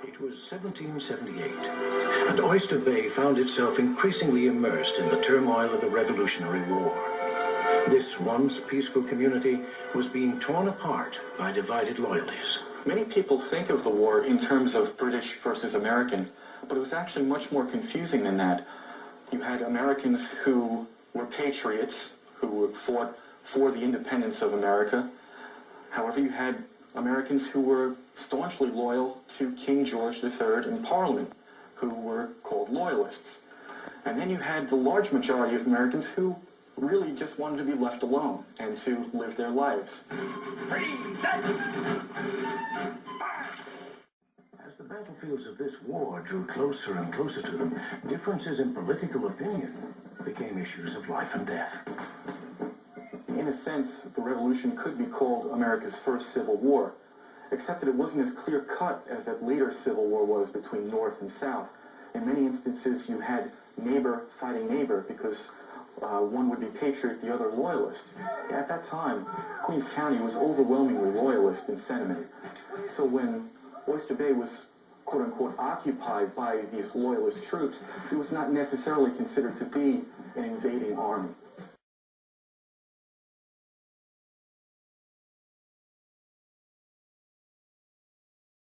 It was 1778, and Oyster Bay found itself increasingly immersed in the turmoil of the Revolutionary War. This once peaceful community was being torn apart by divided loyalties. Many people think of the war in terms of British versus American, but it was actually much more confusing than that. You had Americans who were patriots, who fought for the independence of America. However, you had Americans who were staunchly loyal to King George III in Parliament, who were called loyalists. And then you had the large majority of Americans who really just wanted to be left alone and to live their lives. As the battlefields of this war drew closer and closer to them, differences in political opinion became issues of life and death. In a sense, the Revolution could be called America's first Civil War, except that it wasn't as clear-cut as that later Civil War was between North and South. In many instances, you had neighbor fighting neighbor because one would be patriot, the other loyalist. At that time, Queens County was overwhelmingly loyalist in sentiment. So when Oyster Bay was, quote-unquote, occupied by these loyalist troops, it was not necessarily considered to be an invading army.